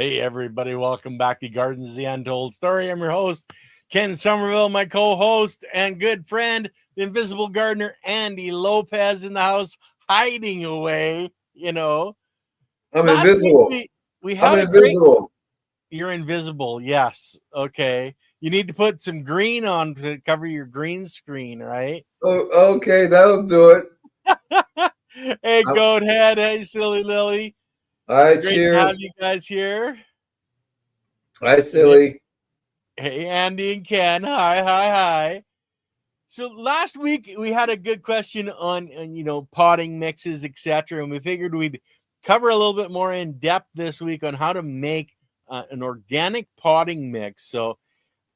Hey, everybody, welcome back to Gardens the Untold Story. I'm your host, Ken Somerville, my co host and good friend, the invisible gardener, Andy Lopez, in the house, hiding away. I'm Last week invisible. we I'm had a great. invisible. You're invisible, yes. Okay. You need to put some green on to cover your green screen, right? Oh, okay, that'll do it. Hey, I'm- Goathead. Hey, Silly Lily. All right, Great to have cheers. you guys here. Hi, silly. Hey, Andy and Ken. Hi, hi, hi. So last week we had a good question on potting mixes, etc., and we figured we'd cover a little bit more in depth this week on how to make an organic potting mix. So,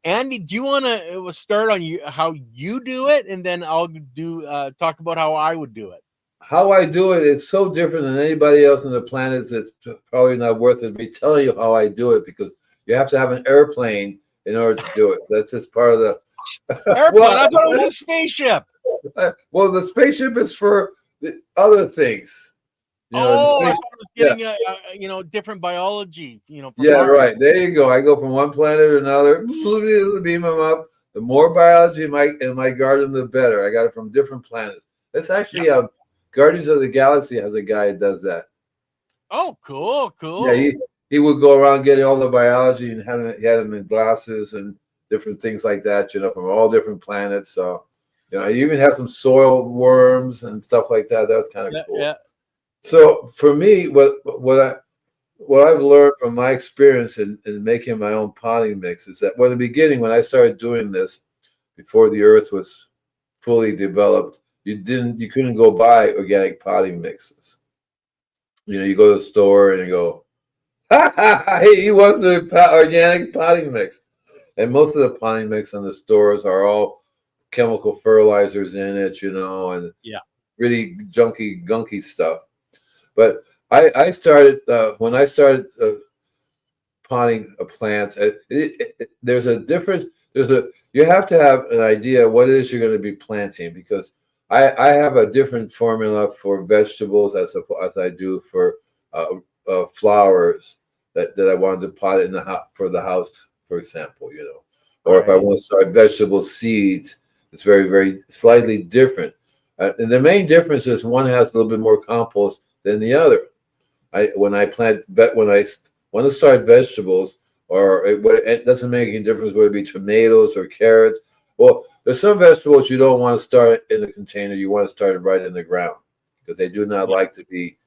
Andy, do you want to start on how you do it, and then I'll do talk about how I would do it. How I do it, it's so different than anybody else on the planet. It's probably not worth it me telling you how I do it because you have to have an airplane in order to do it. That's just part of the. Airplane? well, I thought it was a spaceship. well, the spaceship is for the other things. The Oh, I space. thought it was Yeah, getting different biology. From yeah, Mars. right. There you go. I go from one planet to another, beam them up. The more biology in my garden, the better. I got it from different planets. That's actually Guardians of the Galaxy has a guy that does that. Oh, cool, Yeah, cool. he would go around getting all the biology and he had them in glasses and different things like that, from all different planets. So, he even have some soil worms and stuff like that. That's kind of Yeah, cool. yeah. So for me, what I've learned from my experience in making my own potting mix is that in the beginning, when I started doing this, before the earth was fully developed, you couldn't go buy organic potting mixes. You go to the store and you go, hey, you want the organic potting mix? And most of the potting mix in the stores are all chemical fertilizers in it, and Yeah. really junky, gunky stuff. But I started when I started potting plants. There's a difference. You have to have an idea what it is you're going to be planting because I have a different formula for vegetables as I do for flowers that I wanted to pot in the house for the house, for example, or if I Right. want to start vegetable seeds, it's very, very slightly different. And the main difference is one has a little bit more compost than the other. When I want to start vegetables, or it doesn't make any difference whether it be tomatoes or carrots. Well, there's some vegetables you don't want to start in the container. You want to start it right in the ground because they do not Yeah. like to be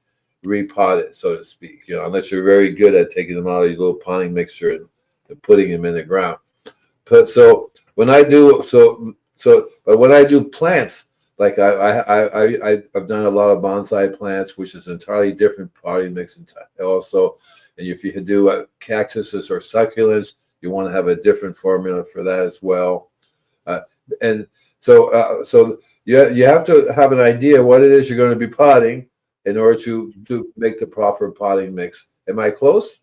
repotted, so to speak. Unless you're very good at taking them out of your little potting mixture and putting them in the ground. But so when I do but when I do plants, like I've done a lot of bonsai plants, which is an entirely different potting mix. Also, and if you do cactuses or succulents, you want to have a different formula for that as well. And so you have to have an idea what it is you're going to be potting in order to make the proper potting mix. Am I close?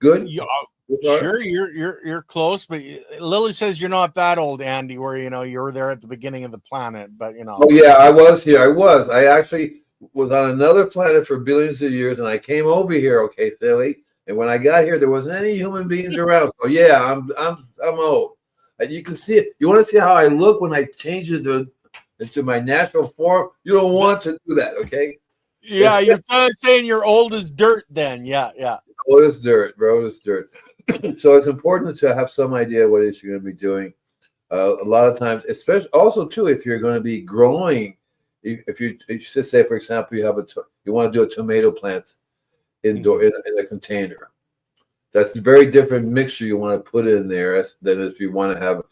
Good. Yeah, sure, you're close, but Lily says you're not that old, Andy. Where you were there at the beginning of the planet, but Oh yeah, I was here. I was. I actually was on another planet for billions of years, and I came over here. Okay, Philly. And when I got here, there wasn't any human beings around. So yeah, I'm old. And you can see it. You want to see how I look when I change into my natural form? You don't want to do that, okay? yeah, you're saying you're old as dirt. Then, yeah, yeah. Road is dirt. Road is dirt. So it's important to have some idea what it is you're going to be doing. A lot of times, especially also too, if you're going to be growing, if you just say, for example, you want to do a tomato plant indoor in a container. That's a very different mixture you want to put in there than if you want to have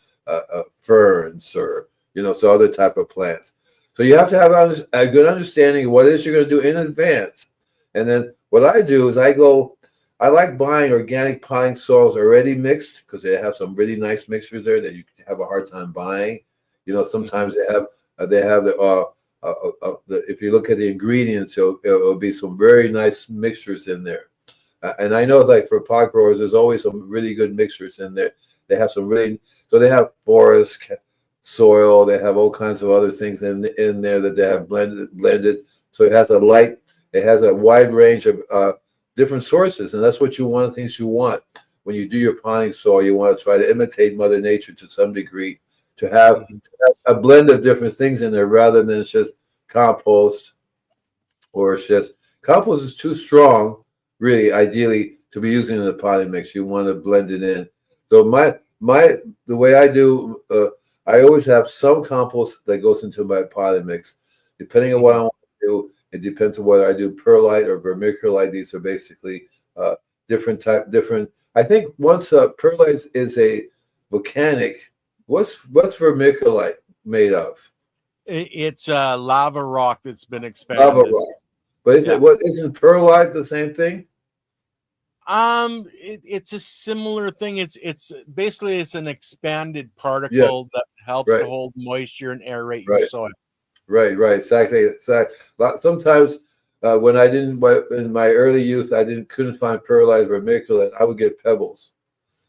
ferns or so other type of plants. So you have to have a good understanding of what it is you're going to do in advance. And then what I do is I like buying organic potting soils already mixed because they have some really nice mixtures there that you have a hard time buying. Sometimes they have if you look at the ingredients, it'll be some very nice mixtures in there. And I know, like for pot growers, there's always some really good mixtures in there. They have they have forest soil. They have all kinds of other things in there that they have blended. So it has a wide range of different sources, and that's what one of the things you want when you do your potting soil. You want to try to imitate Mother Nature to some degree, to have a blend of different things in there rather than it's just compost, or it's just compost is too strong, really, ideally, to be using in the potting mix. You want to blend it in. So the way I do, I always have some compost that goes into my potting mix, depending on what I want to do. It depends on whether I do perlite or vermiculite. These are basically different. I think once perlite is a volcanic. What's vermiculite made of? It's lava rock that's been Lava expanded. rock. But isn't perlite the same thing? It's a similar thing. It's basically it's an expanded particle that helps to hold moisture and aerate your soil. Right, exactly. Sometimes when I didn't, in my early youth, couldn't find perlite or vermiculite, I would get pebbles,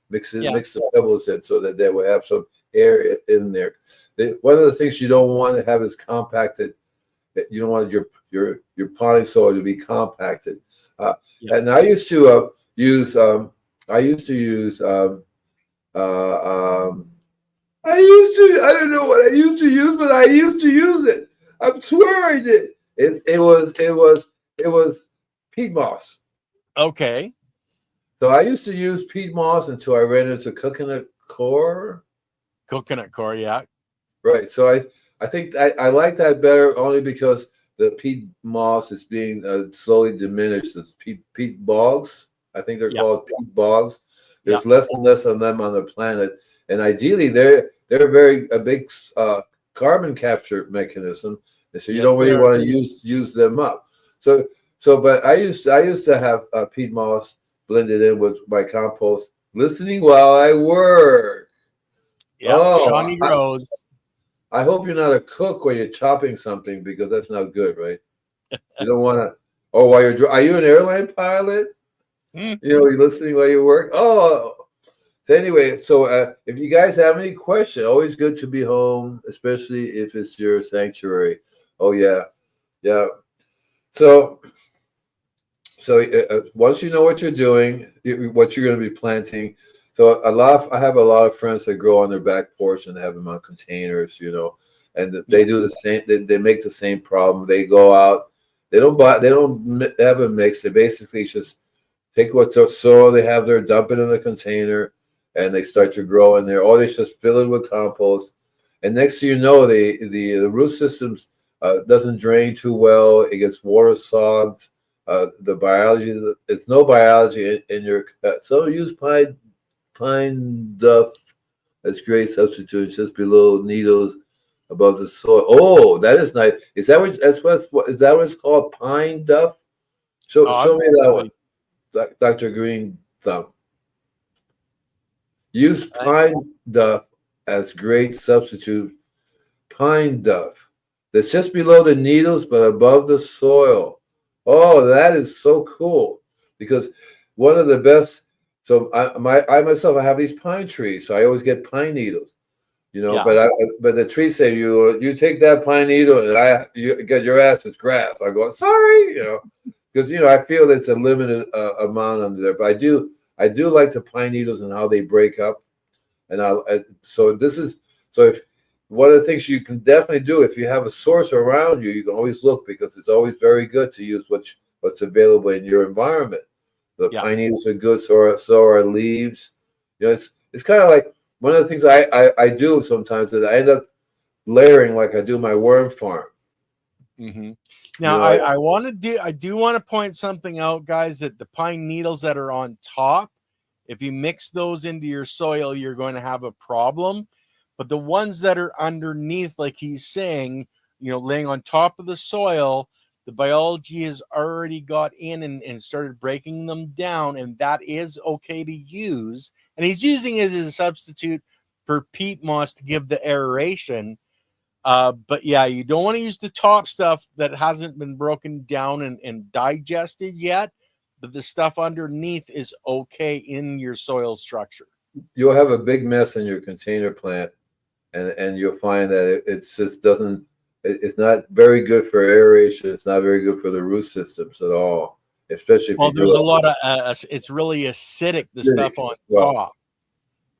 mix the pebbles in so that they would have some air in there. One of the things you don't want to have is compacted. You don't want your potting soil to be compacted. And I used to use I don't know what I used to use, but I used to use it. I swear I did. It was peat moss. Okay. So I used to use peat moss until I ran into coconut coir. Coconut coir, yeah. Right. So I think I like that better only because the peat moss is being slowly diminished. It's peat bogs. I think they're called peat bogs. There's less and less of them on the planet, and ideally they're a big carbon capture mechanism, and so you don't really want to use them up. But I used to have peat moss blended in with my compost, listening while I work. Yeah, Shawnee grows. I hope you're not a cook when you're chopping something, because that's not good, right? You don't want to. Oh, are you an airline pilot? You're listening while you work. Oh, so anyway, if you guys have any questions, always good to be home, especially if it's your sanctuary. Oh yeah. So once you know what you're doing, what you're going to be planting. So I have a lot of friends that grow on their back porch and have them on containers, and they do the same. They make the same problem. They go out. They don't have a mix. They basically just take what soil they have there, dump it in the container, and they start to grow in there. Or they just fill it with compost. And next thing you know, the root systems doesn't drain too well. It gets water sogged. The biology, there's no biology in your. So use pine duff. That's great substitute. Just below needles, above the soil. Oh, that is nice. Is that what it's called? Pine duff. Show me that one, Dr. Green Thumb. Use pine duff as great substitute. Pine duff. That's just below the needles, but above the soil. Oh, that is so cool, because one of the best. So I myself, I have these pine trees, so I always get pine needles, But the trees say you take that pine needle and you get your ass is grass. I go, sorry, because I feel it's a limited amount under there. But I do like the pine needles and how they break up, so if one of the things you can definitely do, if you have a source around you, you can always look, because it's always very good to use what's available in your environment. The pine needles are good, so are leaves. It's kind of like one of the things I do sometimes, that I end up layering like I do my worm farm. Mm-hmm. Now I do want to point something out, guys, that the pine needles that are on top, if you mix those into your soil, you're going to have a problem. But the ones that are underneath, like he's saying, laying on top of the soil, the biology has already got in and started breaking them down, and that is okay to use. And he's using it as a substitute for peat moss to give the aeration. But yeah, you don't want to use the top stuff that hasn't been broken down and digested yet. But the stuff underneath is okay in your soil structure. You'll have a big mess in your container plant, and you'll find that it just doesn't. It's not very good for aeration. It's not very good for the root systems at all. especially if Well, you do there's a it. lot of it's really acidic, the stuff on Well, top.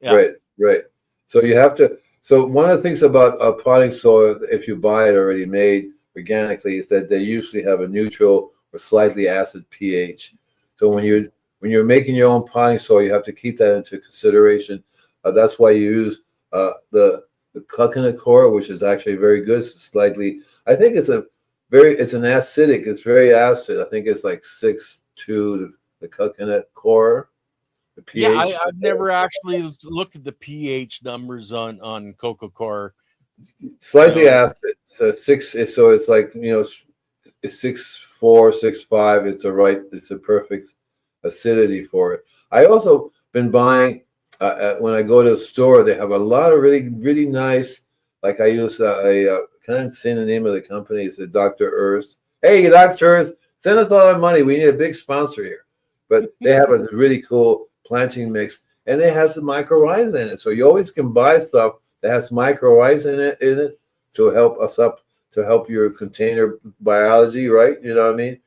Yeah. right, right. So you have to. So one of the things about potting soil, if you buy it already made organically, is that they usually have a neutral or slightly acid pH. So when you're making your own potting soil, you have to keep that into consideration. That's why you use the coconut coir, which is actually very good. It's slightly, I think it's an acidic. It's very acid. I think it's like 6.2, the coconut coir, the Yeah, pH. I've never actually looked at the pH numbers on Coca Cola. Slightly acid. So six. So it's like it's 6.4, 6.5. It's the right. It's the perfect acidity for it. I also been buying when I go to the store. They have a lot of really really nice. Like I use can I say the name of the company? It's the Dr. Earth. Hey, Dr. Earth, send us a lot of money. We need a big sponsor here. But they have a really cool planting mix, and it has some mycorrhiza in it. So you always can buy stuff that has mycorrhiza in it to help us up, to help your container biology, right? You know what I mean?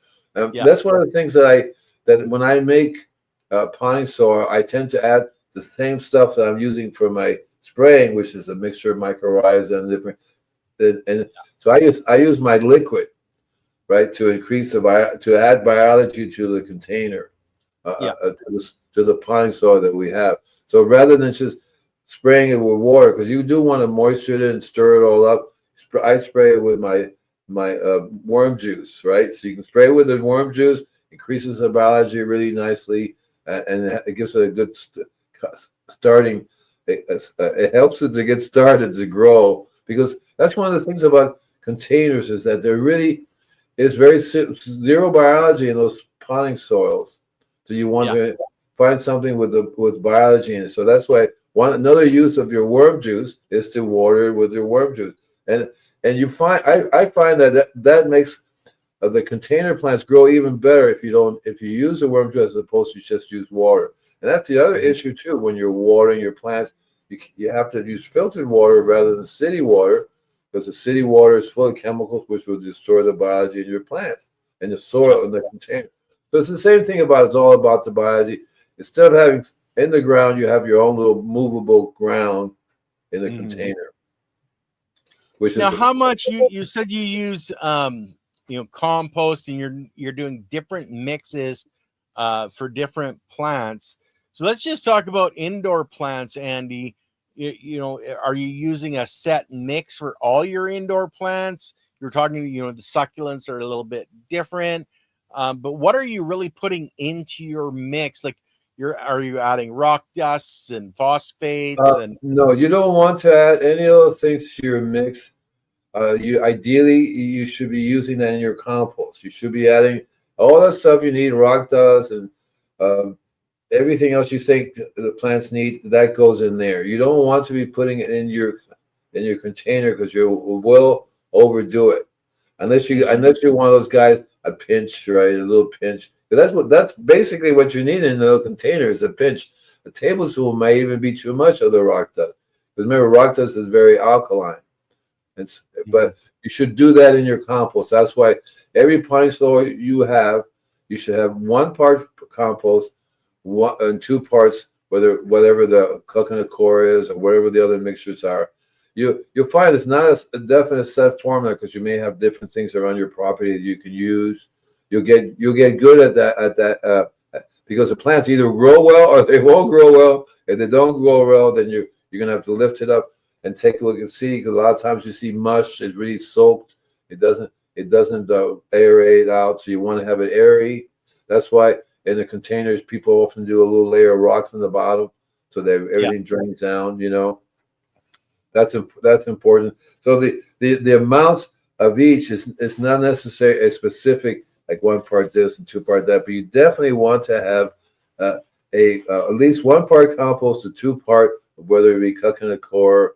Yeah. That's one of the things that when I make potting soil, I tend to add the same stuff that I'm using for my spraying, which is a mixture of mycorrhiza and different. And so I use my liquid, right, to increase to add biology to the container, Yeah. to the potting soil that we have. So rather than just spraying it with water, because you do want to moisture it and stir it all up, I spray it with my worm juice, right? So you can spray it with the worm juice, increases the biology really nicely, and it gives it a good starting. It helps it to get started to grow, because that's one of the things about containers is that there really is very zero biology in those potting soils. So you want to find something with biology in it. So that's why another use of your worm juice is to water it with your worm juice. And you find I find that makes the container plants grow even better if you use the worm juice as opposed to just use water. And that's the other issue too. When you're watering your plants, you have to use filtered water rather than city water, because the city water is full of chemicals which will destroy the biology in your plants and the soil in the container. So it's the same thing it's all about the biology. Instead of having in the ground, you have your own little movable ground in the container. Which now, is how much you said you use compost, and you're doing different mixes for different plants. So let's just talk about indoor plants, Andy. Are you using a set mix for all your indoor plants? You're talking, the succulents are a little bit different, but what are you really putting into your mix? Like, are you adding rock dusts and phosphates? No, you don't want to add any other things to your mix. You should be using that in your compost. You should be adding all that stuff you need, rock dust and everything else you think the plants need. That goes in there. You don't want to be putting it in your container, because you will overdo it. Unless you're one of those guys, a pinch, right? A little pinch. That's basically what you need in a little container, is a pinch. A tablespoon may even be too much of the rock dust. Because remember, rock dust is very alkaline. But you should do that in your compost. That's why every potting soil you should have 1 part compost, 1 and 2 parts, whatever the coconut coir is or whatever the other mixtures are. You'll find it's not a definite set formula, because you may have different things around your property that you can use. You'll get good at that because the plants either grow well or they won't grow well. If they don't grow well, then you're gonna have to lift it up and take a look and see, because a lot of times you see mush, it's really soaked. It doesn't aerate out, so you want to have it airy. That's why in the containers people often do a little layer of rocks in the bottom, so that everything drains down. That's important. So the amounts of each is not necessarily a specific, like 1 part this and 2 part that, but you definitely want to have at least 1 part compost to 2 part, whether it be coconut coir.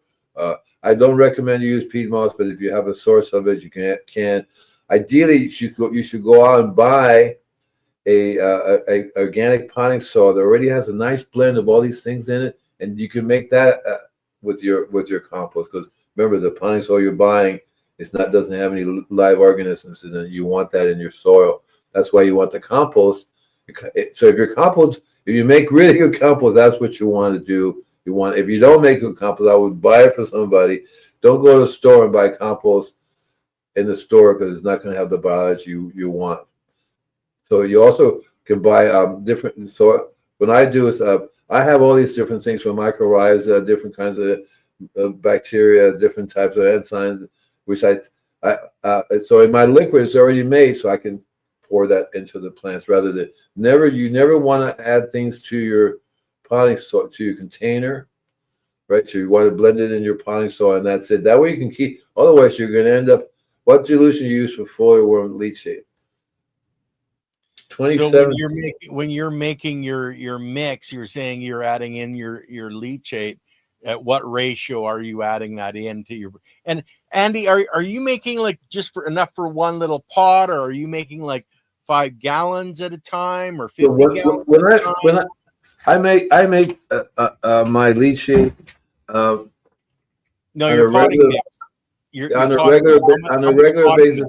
I don't recommend you use peat moss, but if you have a source of it, you can. Ideally, you should go out and buy a organic potting soil that already has a nice blend of all these things in it, and you can make that with your compost. Because remember, the potting soil you're buying doesn't have any live organisms in it. You want that in your soil. That's why you want the compost. So if you make really good compost, that's what you want to do. If you don't make good compost, I would buy it for somebody. Don't go to the store and buy compost in the store because it's not going to have the biology you want. So you also can buy different. So what I do is I have all these different things from mycorrhiza, different kinds of bacteria, different types of enzymes, which so in my liquid it's already made, so I can pour that into the plants rather than you never want to add things to your potting soil, to your container, right? So you want to blend it in your potting soil, and that's it. That way you can keep. Otherwise, you're going to end up. What dilution you use for foliar worm leachate? 27. So when you're making your mix, you're saying you're adding in your leachate. At what ratio are you adding that into your? And Andy, are you making like just for enough for one little pot, or are you making like 5 gallons at a time or 50 gallons when I make my leachate no, you're potting mix. On a regular basis.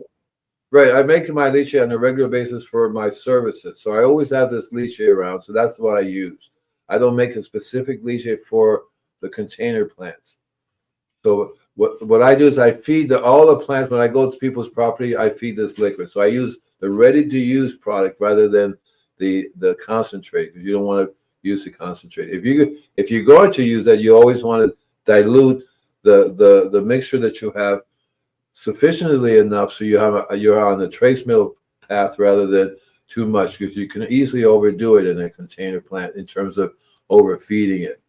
Right, I make my leachate on a regular basis for my services, so I always have this leachate around. So that's what I use. I don't make a specific leachate for the container plants. So what I do is I feed all the plants when I go to people's property. I feed this liquid. So I use the ready-to-use product rather than the concentrate, because you don't want to use the concentrate. If you're going to use that, you always want to dilute the mixture that you have sufficiently enough so you're on the trace mill path rather than too much, because you can easily overdo it in a container plant in terms of overfeeding it.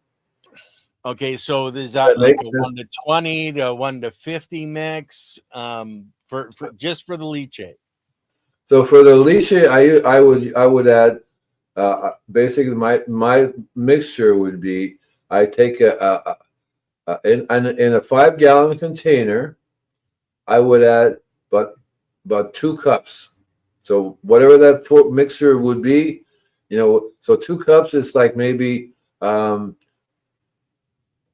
Okay, so is that like a 1:20 to 1:50 mix for just for the leachate? So for the leachate, I would add basically my mixture would be I take in a 5-gallon container, I would add about 2 cups. So whatever that mixture would be, so 2 cups is like maybe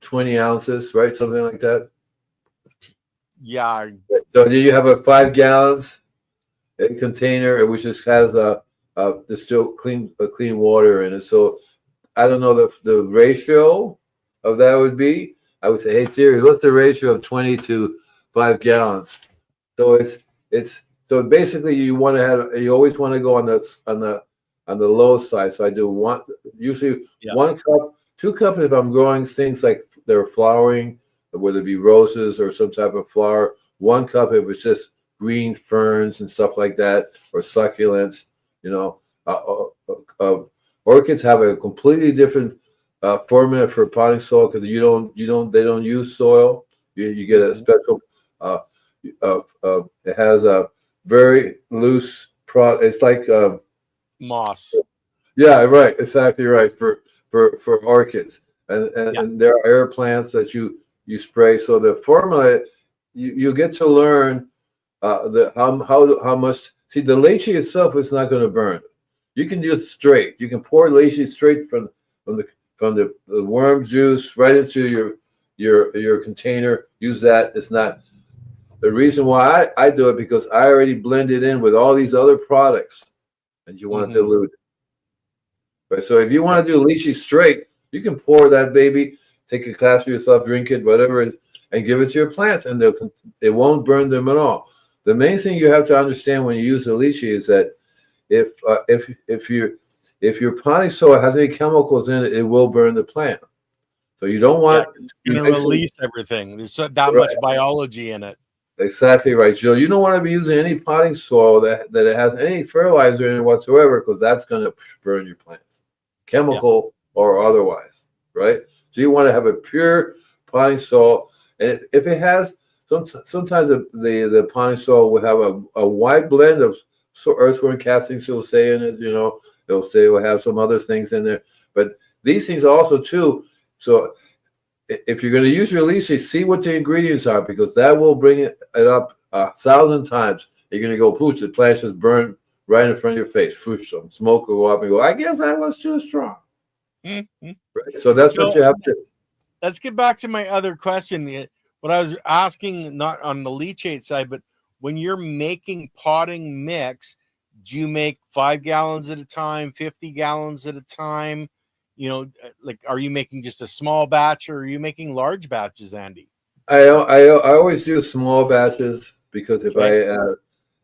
20 ounces, right? Something like that. Yeah. So do you have a 5 gallons container, which just has there's still clean water in it? So I don't know the ratio of that would be. I would say, hey Siri, what's the ratio of 20 to 5 gallons? So so basically you always want to go on the low side. So I do usually 1 cup, 2 cups if I'm growing things like they're flowering, whether it be roses or some type of flower. 1 cup if it's just green ferns and stuff like that, or succulents. Orchids have a completely different formula for potting soil, because they don't use soil. You get a special. It has a very loose product. It's like moss. Yeah, right. Exactly right for orchids, and there are air plants that you spray. So the formula, you get to learn how much. See, the leachate itself is not going to burn. You can do it straight. You can pour leachate straight from the worm juice right into your container. Use that. It's not. The reason why I do it, because I already blend it in with all these other products, and you want to dilute it. Right. So if you want to do leachate straight, you can pour that baby, take a glass for yourself, drink it, whatever, and give it to your plants, and it won't burn them at all. The main thing you have to understand when you use the leachate is that if your potting soil has any chemicals in it, it will burn the plant. So you don't want it's going to release everything. There's that much biology in it. Exactly right, Jill. You don't want to be using any potting soil that it has any fertilizer in it whatsoever, because that's going to burn your plants, chemical or otherwise, right? So you want to have a pure potting soil, and if it has sometimes the potting soil will have a wide blend of earthworm castings. It'll say in it, it'll say it'll have some other things in there, but these things also too. So if you're going to use your leachate, see what the ingredients are, because that will bring it up 1,000 times. You're going to go, pooch, the plant just burned right in front of your face. Pooch, some smoke will go up and go, I guess that was too strong. Mm-hmm. Right. So that's what you have to. Let's get back to my other question. What I was asking, not on the leachate side, but when you're making potting mix, do you make 5 gallons at a time, 50 gallons at a time? Like, are you making just a small batch, or are you making large batches, Andy? I always do small batches because Okay.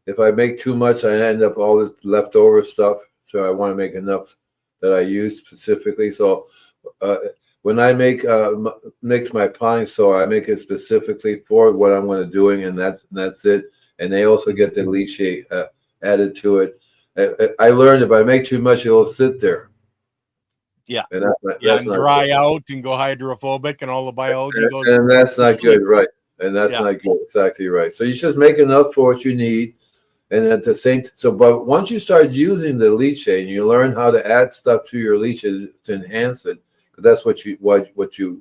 if I make too much, I end up all this leftover stuff. So I want to make enough that I use specifically. So uh, when I mix my potting soil, I make it specifically for what I'm going to doing, and that's it. And they also get the leachate added to it. I learned if I make too much, it'll sit there, Yeah. and Yeah, that's and not dry good. out and go hydrophobic, and all the biology goes And that's to not sleep. good, right? And that's Yeah. not good. Exactly right. So you just make enough for what you need, and at the same so. But once you start using the leachate, and you learn how to add stuff to your leachate to enhance it, because that's what you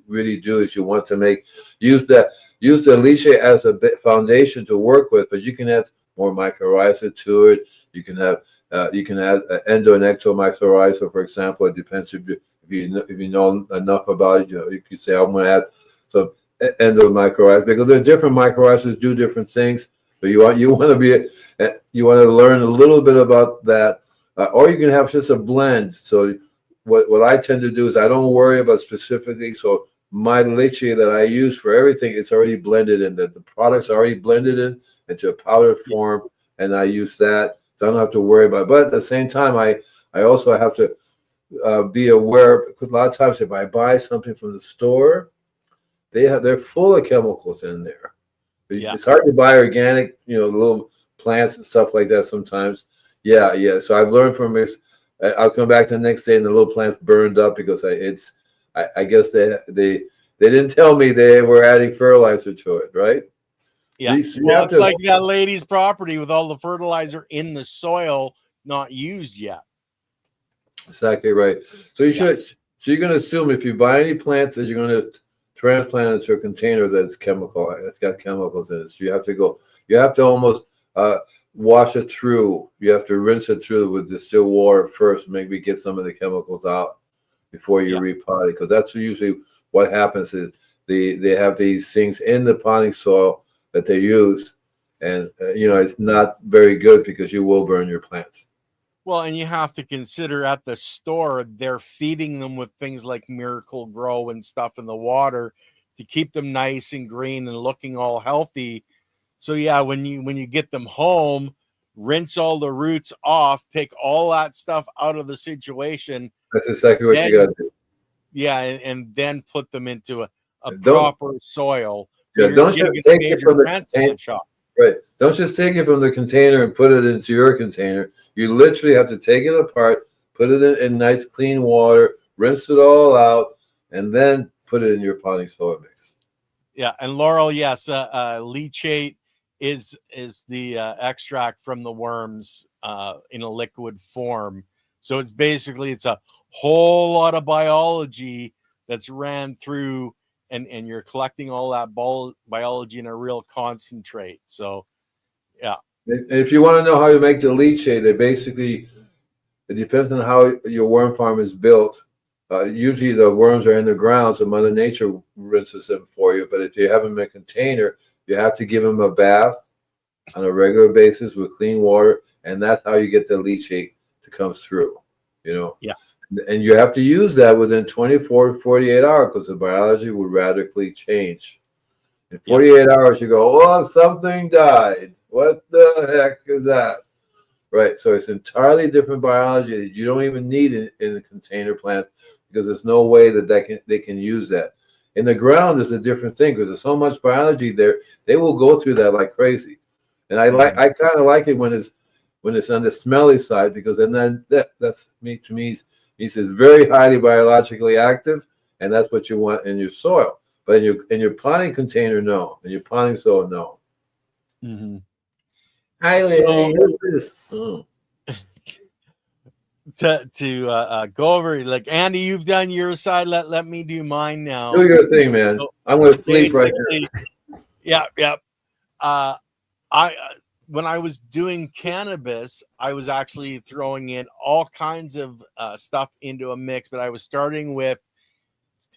really do is you want to use the leachate as a foundation to work with, but you can add more mycorrhiza to it. You can add endo and ecto mycorrhiza, for example. It depends if you know enough about it. You could say I'm going to add some endo mycorrhiza because there's different mycorrhizas do different things. So you want to learn a little bit about that, or you can have just a blend. So what I tend to do is I don't worry about specifically. So my leche that I use for everything, it's already blended in. The product's already blended in into a powder form, and I use that. So I don't have to worry about it. But at the same time, I also have to be aware because a lot of times if I buy something from the store, they're full of chemicals in there. Yeah. It's hard to buy organic, little plants and stuff like that sometimes. Yeah, yeah. So I've learned from it. I'll come back the next day and the little plants burned up because I guess they didn't tell me they were adding fertilizer to it, right? Yeah. Well, it's like that lady's property with all the fertilizer in the soil not used yet. Exactly right. So you're going to assume if you buy any plants that you're going to transplant into a container that's got chemicals in it. So you have to almost wash it through. You have to rinse it through with distilled water first, maybe get some of the chemicals out before you repot it. Because that's usually what happens is they have these things in the potting soil that they use. And, it's not very good because you will burn your plants. Well, and you have to consider at the store, they're feeding them with things like Miracle Grow and stuff in the water to keep them nice and green and looking all healthy. So yeah, when you get them home, rinse all the roots off, take all that stuff out of the situation. That's exactly what you got to do. Yeah, and then put them into a Don't proper soil. Yeah, don't just take it from the container. Shop. Right. Don't just take it from the container and put it into your container. You literally have to take it apart, put it in nice clean water, rinse it all out, and then put it in your potting soil mix. Yeah, and Laurel, yes, leachate is the extract from the worms in a liquid form. So it's a whole lot of biology that's ran through, and you're collecting all that biology in a real concentrate. So, yeah. If you want to know how you make the leachate, it depends on how your worm farm is built. Usually the worms are in the ground, so Mother Nature rinses them for you. But if you have them in a container, you have to give them a bath on a regular basis with clean water, and that's how you get the leachate to come through. Yeah. And you have to use that within 24 to 48 hours because the biology will radically change. In 48 hours, you go, oh, something died. What the heck is that? Right. So it's entirely different biology that you don't even need in a container plant because there's no way that they can use that. In the ground is a different thing because there's so much biology there. They will go through that like crazy. And I kind of like it when it's on the smelly side because then that's to me it's very highly biologically active, and that's what you want in your soil. But in your potting container, no. In your potting soil, no. Mm-hmm. Hi, so, to go over, like, Andy, you've done your side. Let me do mine now. Do your thing, man. So, I'm going to sleep right here. Yeah. When I was doing cannabis, I was actually throwing in all kinds of stuff into a mix, but I was starting with,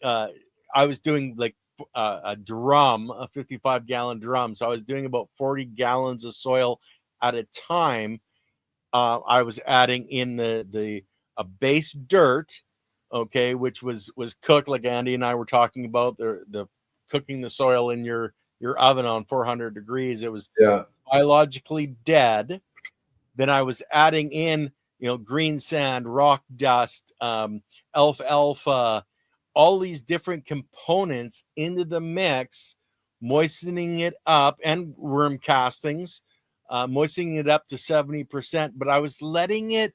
I was doing like a 55-gallon drum. So I was doing about 40 gallons of soil at a time. I was adding in the a base dirt, okay, which was cooked like Andy and I were talking about the cooking the soil in your oven on 400 degrees. It was Yeah. biologically dead. Then I was adding in, green sand, rock dust, alfalfa, all these different components into the mix, moistening it up, and worm castings, moistening it up to 70%. But I was letting it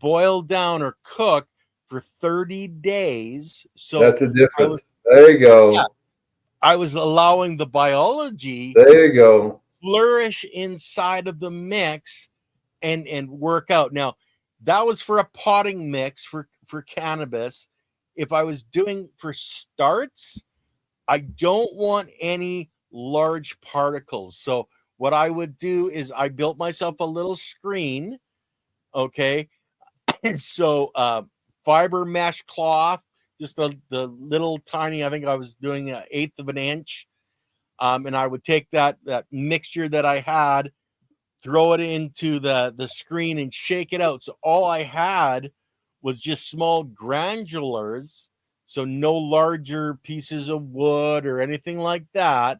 boil down or cook for 30 days. So That's the I difference. was, There you yeah, go. I was allowing the biology There you go. flourish inside of the mix and work out. Now, that was for a potting mix for cannabis. If I was doing for starts, I don't want any large particles. So what I would do is I built myself a little screen, okay? And so fiber mesh cloth, just the little tiny, I think I was doing an eighth of an inch. And I would take that mixture that I had, throw it into the screen and shake it out. So all I had was just small granulars, so no larger pieces of wood or anything like that.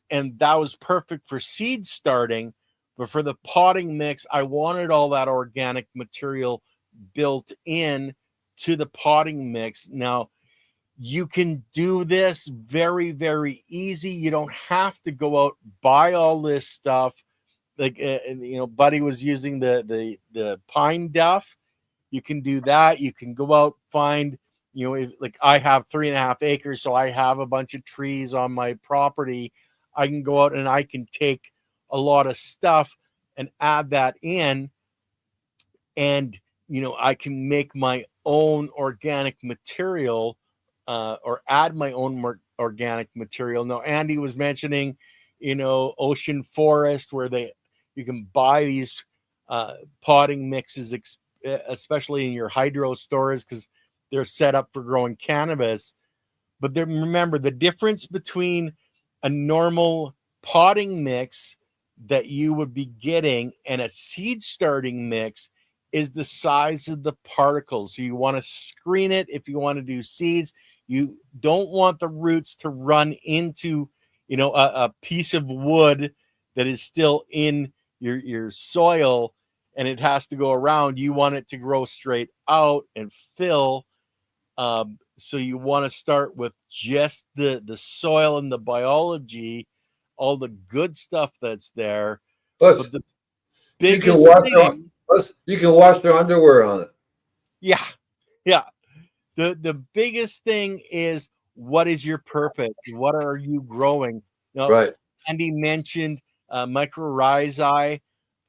And that was perfect for seed starting. But for the potting mix, I wanted all that organic material built in to the potting mix. Now, you can do this very, very easy. You don't have to go out, buy all this stuff. Like Buddy was using the pine duff. You can do that. You can go out, find, like I have 3.5 acres, so I have a bunch of trees on my property. I can go out and I can take a lot of stuff and add that in, and I can make my own organic material, or add my own organic material. Now, Andy was mentioning, Ocean Forest, where you can buy these potting mixes, especially in your hydro stores, because they're set up for growing cannabis. But then remember, the difference between a normal potting mix that you would be getting and a seed starting mix is the size of the particles. So you want to screen it if you want to do seeds. You don't want the roots to run into, a piece of wood that is still in your soil, and it has to go around. You want it to grow straight out and fill. So you want to start with just the soil and the biology, all the good stuff that's there. Plus, But the you can biggest wash your thing, plus you can wash your underwear on it. yeah, yeah. The biggest thing is, what is your purpose? What are you growing? Now, Right. Andy mentioned mycorrhizae,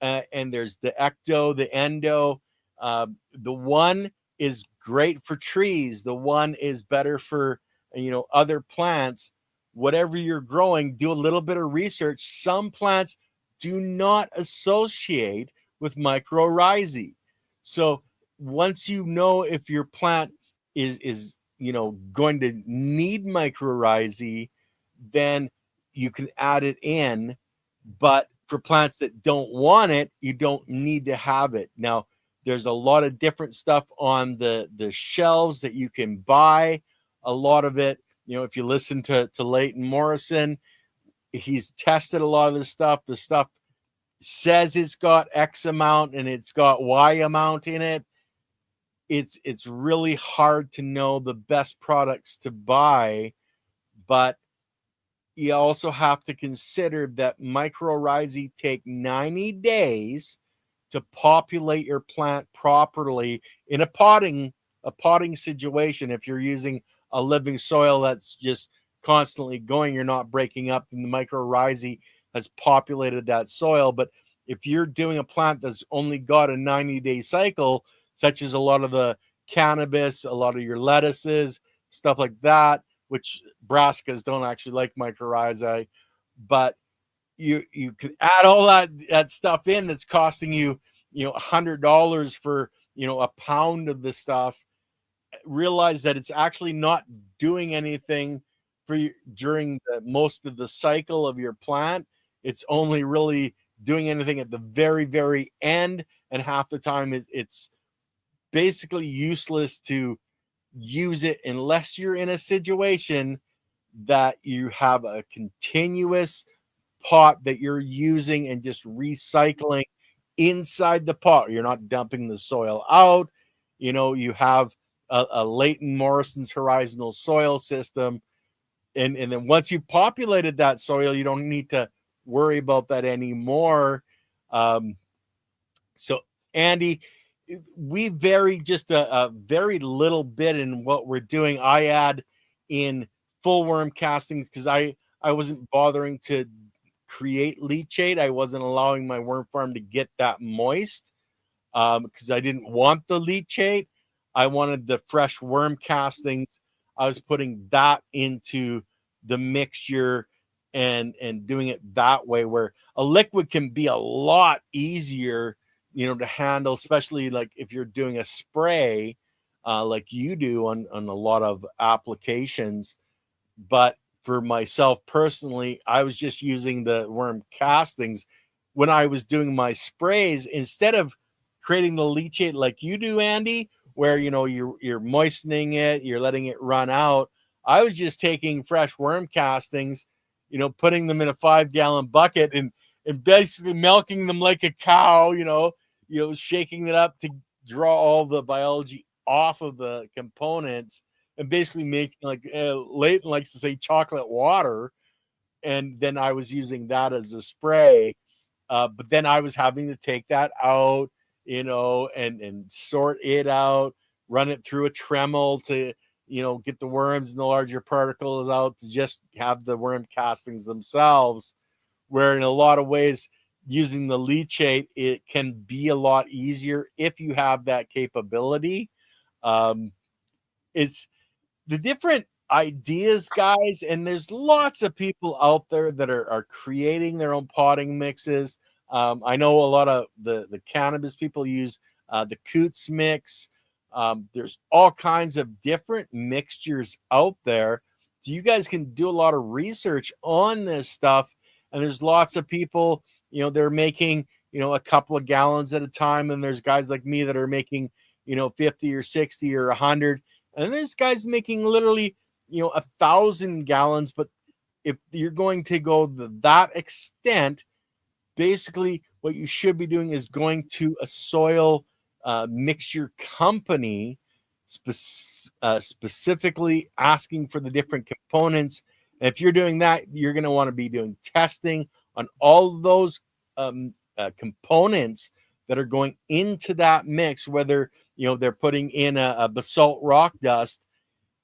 and there's the ecto, the endo. The one is great for trees. The one is better for other plants. Whatever you're growing, do a little bit of research. Some plants do not associate with mycorrhizae. So once you know if your plant is going to need mycorrhizae, then you can add it in. But for plants that don't want it, you don't need to have it. Now, there's a lot of different stuff on the shelves that you can buy. A lot of it, if you listen to Leighton Morrison, he's tested a lot of this stuff. The stuff says it's got X amount and it's got Y amount in it. It's really hard to know the best products to buy, but you also have to consider that mycorrhizae take 90 days to populate your plant properly in a potting situation. If you're using a living soil that's just constantly going, you're not breaking up, and the mycorrhizae has populated that soil. But if you're doing a plant that's only got a 90-day cycle, such as a lot of the cannabis, a lot of your lettuces, stuff like that, which brassicas don't actually like mycorrhizae, but you could add all that stuff in that's costing you $100 for a pound of this stuff. Realize that it's actually not doing anything for you during most of the cycle of your plant. It's only really doing anything at the very, very end, and half the time it's basically useless to use it unless you're in a situation that you have a continuous pot that you're using and just recycling inside the pot. You're not dumping the soil out. You have a Leighton Morrison's horizontal soil system. And then once you've populated that soil, you don't need to worry about that anymore. So, Andy, we vary just a very little bit in what we're doing. I add in full worm castings because I wasn't bothering to create leachate. I wasn't allowing my worm farm to get that moist because I didn't want the leachate. I wanted the fresh worm castings. I was putting that into the mixture and doing it that way, where a liquid can be a lot easier, to handle, especially like if you're doing a spray like you do on a lot of applications. But for myself personally, I was just using the worm castings when I was doing my sprays instead of creating the leachate like you do, Andy, where you're moistening it, you're letting it run out. I was just taking fresh worm castings, putting them in a 5-gallon bucket and basically milking them like a cow, shaking it up to draw all the biology off of the components and basically making, like Leighton likes to say, chocolate water. And then I was using that as a spray. But then I was having to take that out, and sort it out, run it through a Tremel to, get the worms and the larger particles out to just have the worm castings themselves. Where in a lot of ways, using the leachate, it can be a lot easier if you have that capability. It's the different ideas, guys, and there's lots of people out there that are creating their own potting mixes. I know a lot of the cannabis people use the Coots mix. There's all kinds of different mixtures out there. So you guys can do a lot of research on this stuff. And there's lots of people, they're making, a couple of gallons at a time. And there's guys like me that are making, 50 or 60 or 100. And there's guys making literally, 1,000 gallons. But if you're going to go that extent, basically what you should be doing is going to a soil mixture company, specifically asking for the different components. And if you're doing that, you're going to want to be doing testing on all of those components that are going into that mix, whether they're putting in a basalt rock dust.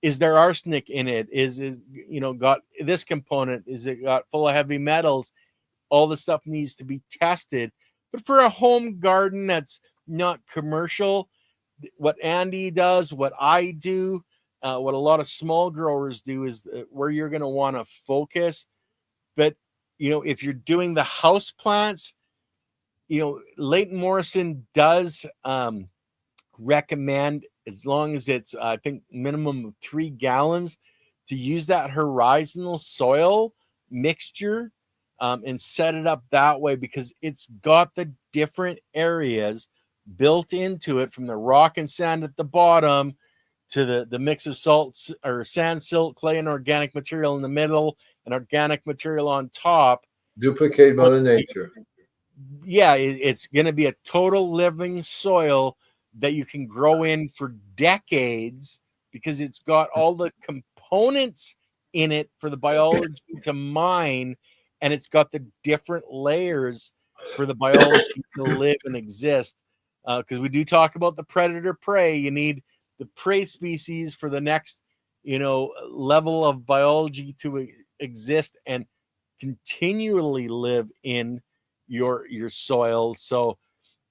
Is there arsenic in it? Is it got this component? Is it got full of heavy metals? All the stuff needs to be tested. But for a home garden that's not commercial, what Andy does, what I do, what a lot of small growers do is where you're going to want to focus. But, if you're doing the house plants, Leighton Morrison does recommend, as long as it's, I think, minimum of 3 gallons, to use that horizontal soil mixture and set it up that way, because it's got the different areas built into it, from the rock and sand at the bottom to the mix of salts or sand, silt, clay, and organic material in the middle, and organic material on top. Duplicate Mother Nature. Yeah, it's going to be a total living soil that you can grow in for decades, because it's got all the components in it for the biology to mine, and it's got the different layers for the biology to live and exist. Because we do talk about the predator prey. You need the prey species for the next, level of biology to exist and continually live in your soil. So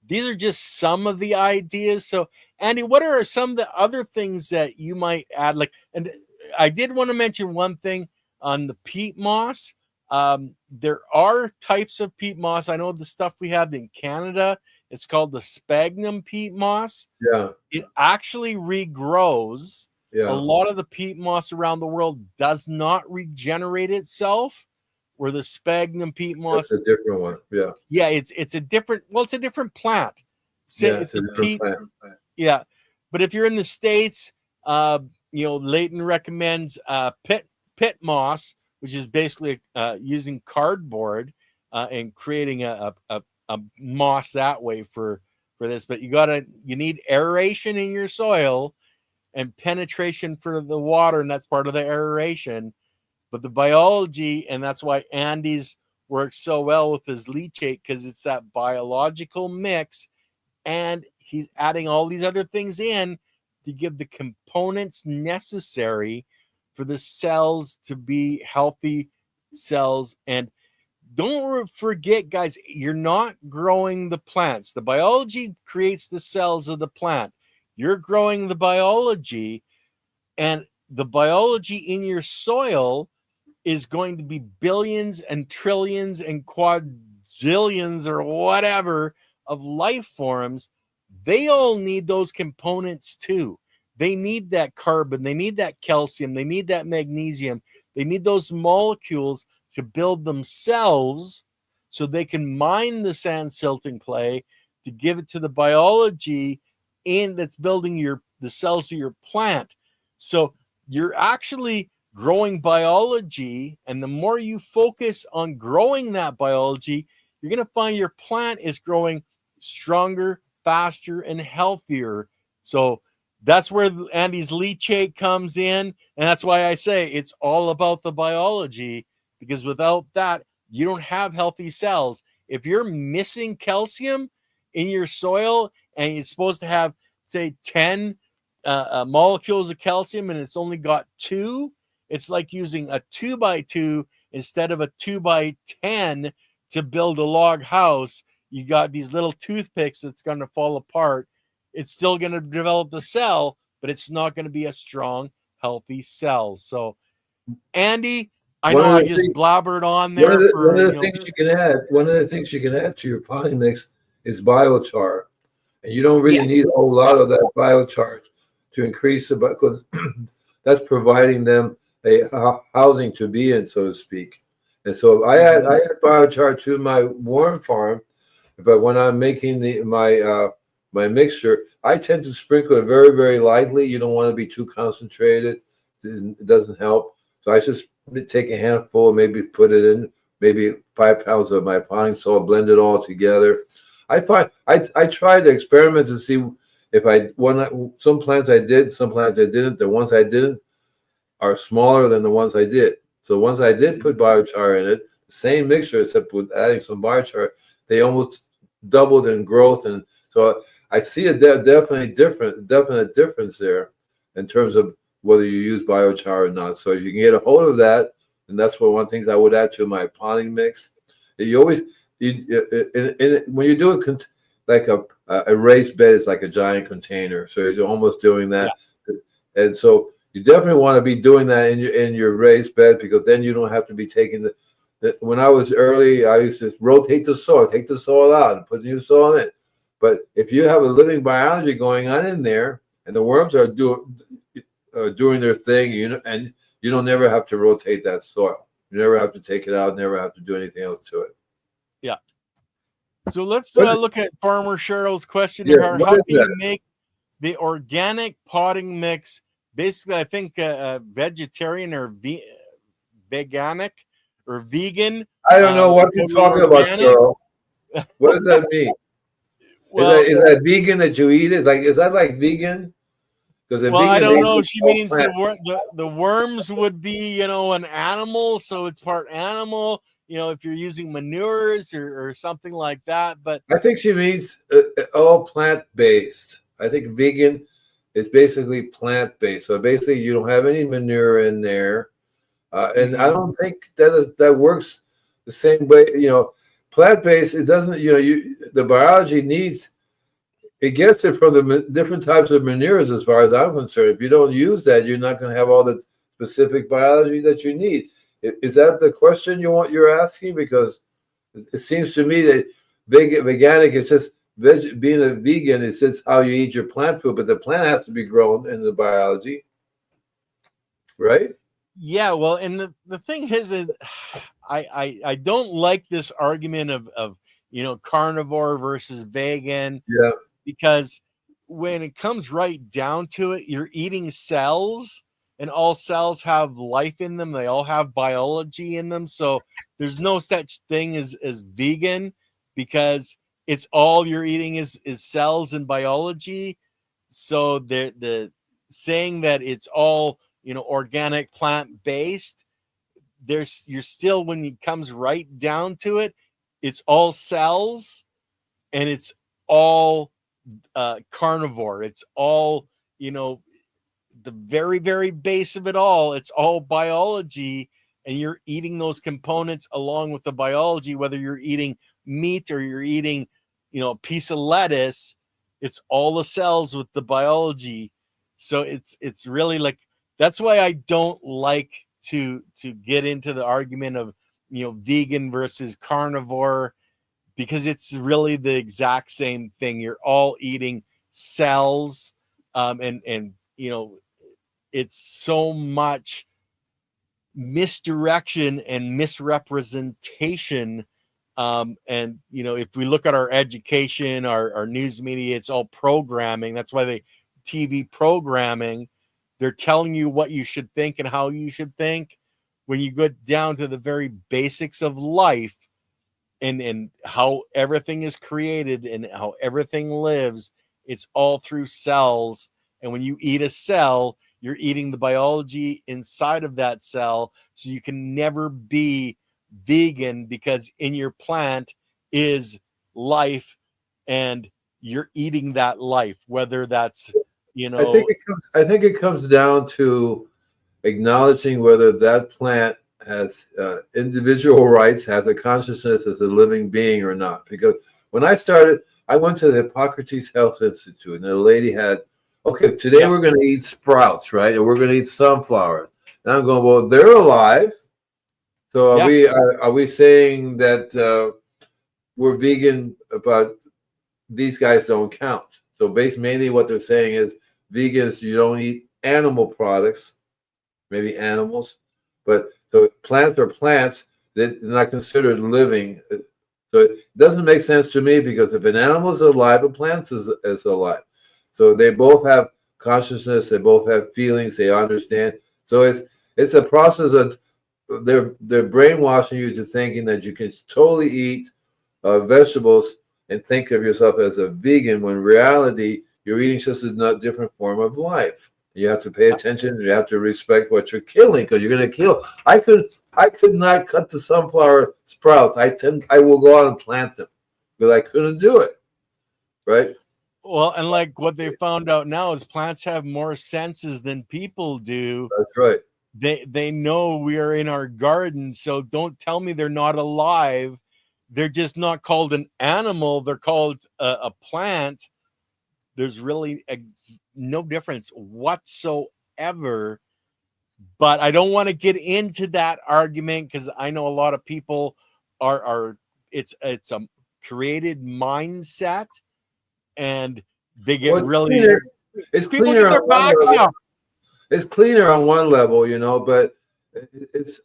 these are just some of the ideas. So Andy, what are some of the other things that you might add? And I did want to mention one thing on the peat moss. There are types of peat moss. I know the stuff we have in Canada, it's called the sphagnum peat moss. Yeah. It actually regrows. Yeah. A lot of the peat moss around the world does not regenerate itself. where the sphagnum peat moss, That's a different one. Yeah. yeah, it's a different, well, it's a different plant. Yeah, It's it's a a different peat, plant. yeah. But if you're in the States, Leighton recommends pit moss, which is basically using cardboard and creating a moss that way for this. But you need aeration in your soil and penetration for the water, and that's part of the aeration. But the biology, and that's why Andy's works so well with his leachate, because it's that biological mix, and he's adding all these other things in to give the components necessary for the cells to be healthy cells. And don't forget, guys, you're not growing the plants. The biology creates the cells of the plant. You're growing the biology, and the biology in your soil is going to be billions and trillions and quadrillions or whatever of life forms. They all need those components too. They need that carbon, they need that calcium, they need that magnesium, they need those molecules to build themselves, so they can mine the sand, silt, and clay to give it to the biology that's building the cells of your plant. So you're actually growing biology, and the more you focus on growing that biology, you're going to find your plant is growing stronger, faster, and healthier. So that's where Andy's leachate comes in, and that's why I say it's all about the biology, because without that, you don't have healthy cells. If you're missing calcium in your soil and it's supposed to have, say, 10 molecules of calcium and it's only got 2, it's like using a 2x2 instead of a 2x10 to build a log house. You got these little toothpicks that's going to fall apart. It's still going to develop the cell, but it's not going to be a strong, healthy cell. So, Andy, I know I just blabbered on there. One of the things you can add to your potting mix is biochar, and you don't really need a whole lot of that biochar to increase the, because that's providing them a housing to be in, so to speak. And so I add biochar to my worm farm, but when I'm making my mixture, I tend to sprinkle it very, very lightly. You don't want to be too concentrated; it doesn't help. So I just take a handful, maybe put it in, maybe 5 pounds of my potting soil, blend it all together. I try to experiment to see if some plants I did, some plants I didn't. The ones I didn't are smaller than the ones I did. So once I did put biochar in it, the same mixture, except with adding some biochar, they almost doubled in growth. And so I see a definite difference there in terms of whether you use biochar or not. So if you can get a hold of that, and that's one of the things I would add to my potting mix. You always, when you do it like a raised bed, it's like a giant container. So you're almost doing that. Yeah. And so you definitely want to be doing that in your raised bed, because then you don't have to be taking when I was early, I used to rotate the soil, take the soil out and put new soil in it. But if you have a living biology going on in there, and the worms are doing their thing, and you don't never have to rotate that soil. You never have to take it out, never have to do anything else to it. Yeah. So let's look at Farmer Cheryl's question here. How can you make the organic potting mix? Basically, I think vegetarian or veganic or vegan. I don't know what you're talking about, Cheryl. What does that mean? Well, is that vegan that you eat it? Is that like vegan? Well, I don't know. She means the worms would be, an animal, so it's part animal. If you're using manures or something like that. But I think she means all plant-based. I think vegan is basically plant-based. So basically, you don't have any manure in there, and I don't think that works the same way. Plant-based, it doesn't. The biology needs. It gets it from the different types of manures, as far as I'm concerned. If you don't use that, you're not going to have all the specific biology that you need. Is that the question you're asking? Because it seems to me that veganic is just being a vegan. It's just how you eat your plant food, but the plant has to be grown in the biology, right? Yeah, well, and the thing is I don't like this argument of carnivore versus vegan, Yeah, because when it comes right down to it, you're eating cells, and all cells have life in them. They all have biology in them. So there's no such thing as vegan, because it's all you're eating is cells and biology. So the saying that it's all organic, plant based, you're still, when it comes right down to it, it's all cells, and it's all carnivore. It's all, the very, very base of it all. It's all biology, and you're eating those components along with the biology, whether you're eating meat or you're eating, a piece of lettuce. It's all the cells with the biology. So it's really like, that's why I don't like to get into the argument of vegan versus carnivore, because it's really the exact same thing. You're all eating cells, and it's so much misdirection and misrepresentation. And if we look at our education, our news media, it's all programming. That's why they TV programming. They're telling you what you should think and how you should think. When you get down to the very basics of life, and how everything is created and how everything lives, it's all through cells. And when you eat a cell, you're eating the biology inside of that cell. So you can never be vegan, because in your plant is life, and you're eating that life, whether that's I think it comes down to acknowledging whether that plant has individual rights, has a consciousness as a living being or not. Because when I started, I went to the Hippocrates Health Institute, and the lady had, okay, today we're going to eat sprouts, right? And we're going to eat sunflowers. And I'm going, well, they're alive. So are we saying that we're vegan, but these guys don't count? So mainly what they're saying is vegans, you don't eat animal products, maybe animals, but so plants are plants that are not considered living. So it doesn't make sense to me, because if an animal is alive, a plant is alive. So they both have consciousness, they both have feelings, they understand. So it's a process of they're brainwashing you to thinking that you can totally eat vegetables and think of yourself as a vegan, when in reality you're eating just a different form of life. You have to pay attention. You have to respect what you're killing, because you're going to kill. I could not cut the sunflower sprouts. I will go out and plant them, because I couldn't do it. Right. Well, and like what they found out now is plants have more senses than people do. That's right. They know we are in our garden, so don't tell me they're not alive. They're just not called an animal. They're called a plant. There's really no difference whatsoever. But I don't want to get into that argument, because I know a lot of people are it's a created mindset, and they get it's people cleaner get their backs up. It's cleaner on one level, but it's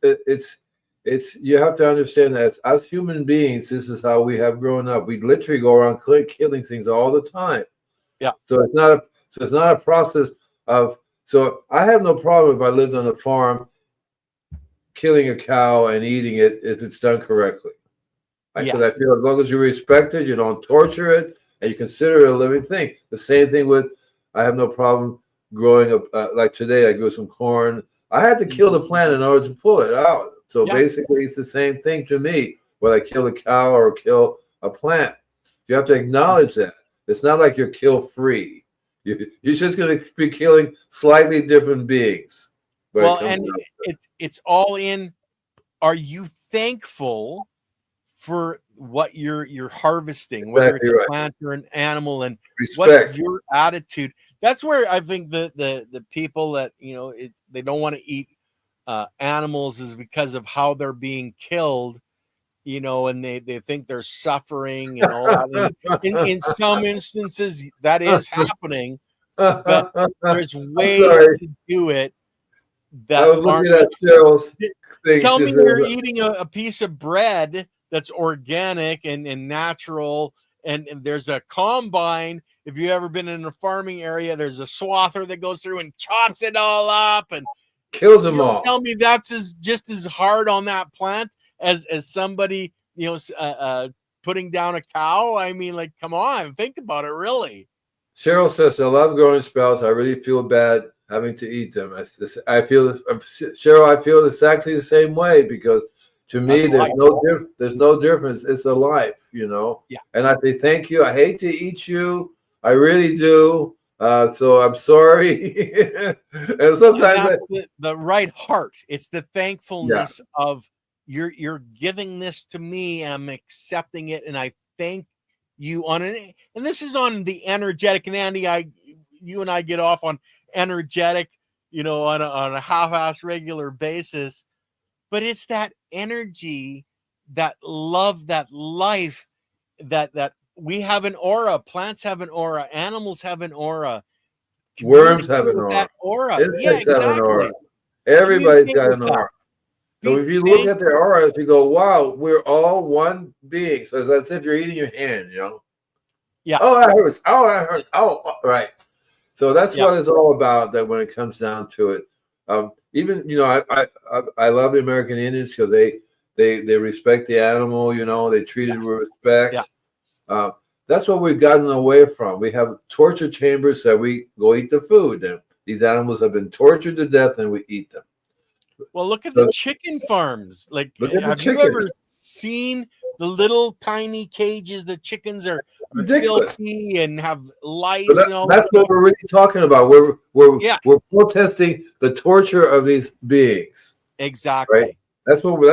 you have to understand that as human beings, this is how we have grown up. We literally go around killing things all the time. Yeah. So it's not a process of. So I have no problem if I lived on a farm, killing a cow and eating it if it's done correctly. Because I feel as long as you respect it, you don't torture it, and you consider it a living thing. The same thing with, I have no problem growing up. Like today, I grew some corn. I had to kill the plant in order to pull it out. So basically, it's the same thing to me, whether I kill a cow or kill a plant. You have to acknowledge that. It's not like you're kill free. You're just going to be killing slightly different beings. Well, and it's all in. Are you thankful for what you're harvesting, whether it's a plant or an animal, and what's your attitude? That's where I think the people that they don't want to eat animals is because of how they're being killed, and they think they're suffering and all that. In some instances, that is happening, but there's ways to do it that was aren't. looking at Cheryl's thing. Tell She me said, you're eating a piece of bread that's organic and natural, and there's a combine. If you've ever been in a farming area, there's a swather that goes through and chops it all up, and kills you them don't all. tell me that's just as hard on that plant as somebody putting down a cow. I mean, like, come on, think about it, really. Cheryl says, I love growing sprouts. I really feel bad having to eat them. I feel, Cheryl, I feel exactly the same way, because to me, That's there's no difference. It's a life, you know? Yeah. And I say, thank you. I hate to eat you. I really do. So I'm sorry. And sometimes the right heart. It's the thankfulness of you're giving this to me, and I'm accepting it, and I thank you on it. And this is on the energetic. And Andy, you and I get off on energetic, on a half-ass regular basis. But it's that energy, that love, that life, that we have an aura. Plants have an aura. Animals have an aura. worms have an That aura. aura. Yeah, Insects have an aura. exactly. Everybody's got an That. aura. So Be if you look at thankful. their auras, you go, wow, we're all one being. So it's as if you're eating your hand, you know? Yeah. Oh, that hurts. Oh, that hurts. Right. So that's Yeah. what it's all about, that when it comes down to it. Even, I love the American Indians, because they respect the animal, they treat it with respect. Yeah. That's what we've gotten away from. We have torture chambers that we go eat the food. And these animals have been tortured to death, and we eat them. Well, look at the chicken farms. Like, have you ever seen the little tiny cages the chickens are filthy and have lice and all that? That's what we're really talking about. We're protesting the torture of these beings. Exactly. Right? That's what we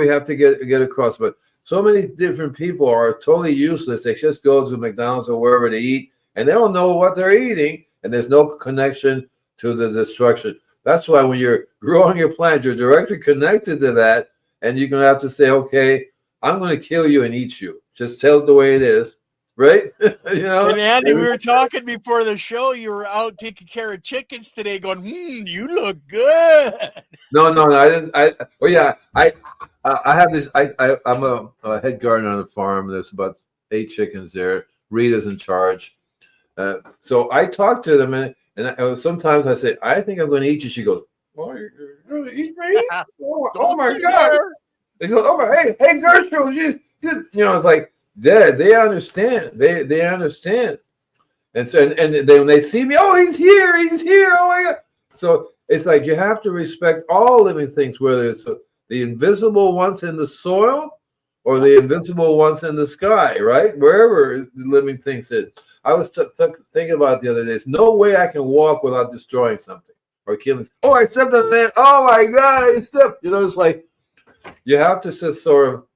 have to get across. But so many different people are totally useless. They just go to McDonald's or wherever to eat, and they don't know what they're eating, and there's no connection to the destruction. That's why when you're growing your plant, you're directly connected to that, and you're going to have to say, okay, I'm going to kill you and eat you. Just tell it the way it is, right? And Andy, we were talking before the show. You were out taking care of chickens today, going, you look good. No, I didn't. I have this. I'm a head gardener on a farm. There's about 8 chickens there. Rita's in charge. So I talk to them, and sometimes I say, I think I'm going to eat you. She goes, well, you're going to eat me? Oh my God. They go, oh, hey, Gertrude, it's like, they understand. They understand. And so, and when they see me, oh, he's here. Oh my God. So it's like, you have to respect all living things, whether it's the invisible ones in the soil or the invisible ones in the sky, right? Wherever the living things is. I was thinking about it the other day. There's no way I can walk without destroying something or killing. Oh, I stepped on that. Oh my God, I stepped. It's like, you have to just sort of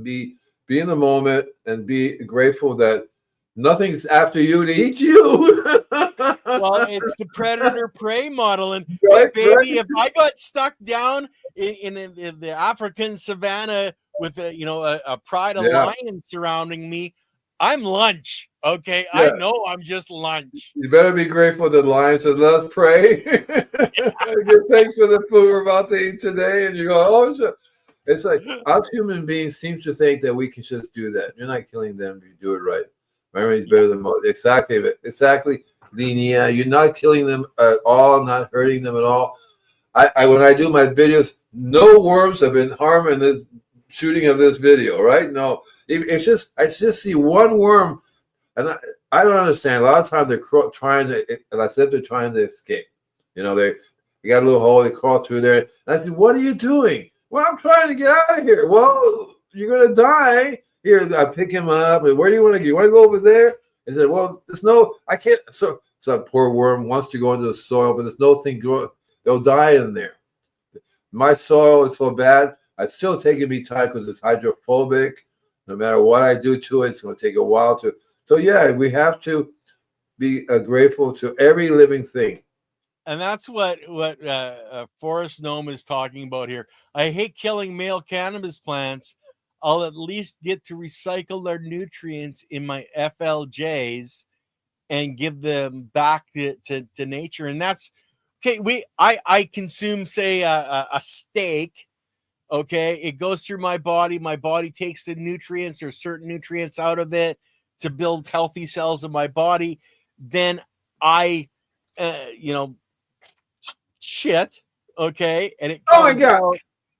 be in the moment and be grateful that nothing's after you to eat you. Well, it's the predator-prey model. And right, hey, baby, right. if I got stuck down in the African savannah with a pride of lions surrounding me, I'm lunch. Okay, I know I'm just lunch. You better be grateful that lion says, let's pray. Give thanks for the food we're about to eat today. And you go, oh, sure. It's like us human beings seem to think that we can just do that. You're not killing them if you do it right. Memory's better than most. Exactly, Linnea. You're not killing them at all, not hurting them at all. I when I do my videos, no worms have been harmed in this shooting of this video, right? No. It's just, I just see one worm, and I don't understand. A lot of times they're trying to, and I said they're trying to escape. They got a little hole, they crawl through there. And I said, what are you doing? Well, I'm trying to get out of here. Well, you're going to die. Here, I pick him up. And where do you want to go? You want to go over there? I said, well, I can't. So that poor worm wants to go into the soil, but there's no thing growing. They'll die in there. My soil is so bad, it's still taking me time because it's hydrophobic. No matter what I do to it, it's going to take a while to. So yeah, we have to be grateful to every living thing. And that's what Forrest Gnome is talking about here. I hate killing male cannabis plants. I'll at least get to recycle their nutrients in my FLJs and give them back to nature. And that's okay, I consume, say, a steak. Okay, it goes through my body. My body takes the nutrients or certain nutrients out of it to build healthy cells in my body. Then I, you know, shit. Okay, and it Oh my comes God. out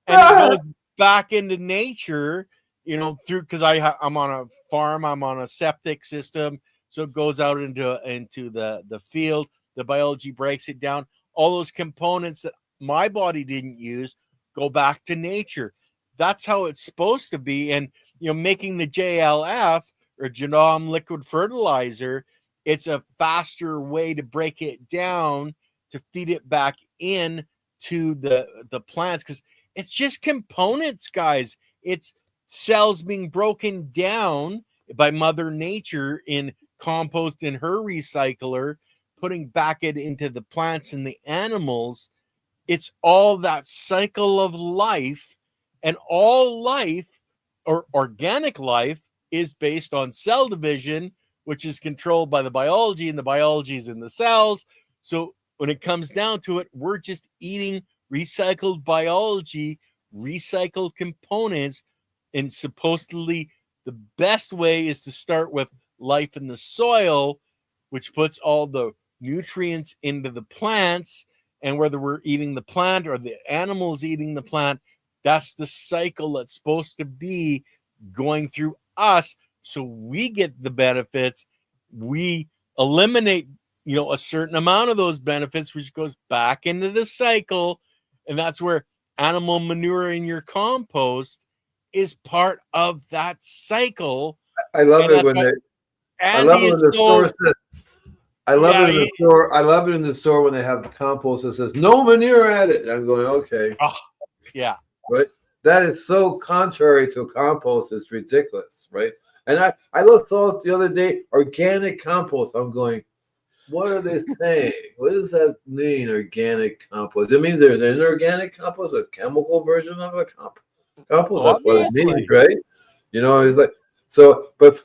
and it goes back into nature. You know, through because I'm on a farm. I'm on a septic system, so it goes out into the field. The biology breaks it down. All those components that my body didn't use go back to nature. That's how it's supposed to be. And making the JLF or genome liquid fertilizer, it's a faster way to break it down to feed it back in to the plants, because it's just components, guys. It's cells being broken down by Mother Nature in compost in her recycler, putting back it into the plants and the animals. It's all that cycle of life, and all life or organic life is based on cell division, which is controlled by the biology, and the biology is in the cells. So when it comes down to it, we're just eating recycled biology, recycled components, and supposedly the best way is to start with life in the soil, which puts all the nutrients into the plants. And whether we're eating the plant or the animals eating the plant, that's the cycle that's supposed to be going through us, so we get the benefits. We eliminate a certain amount of those benefits, which goes back into the cycle. And that's where animal manure in your compost is part of that cycle. I love And it that's when why they. I Andy love it when is the store so says. I love yeah it in the store. I love it in the store when they have the compost that says no manure added. I'm going, okay, oh, yeah but that is so contrary to compost. It's ridiculous, right? And I looked all the other day, organic compost. I'm going, what are they saying? What does that mean, organic compost? It means there's an inorganic compost, a chemical version of a compost. That's what it means, obviously. right? It's like so. But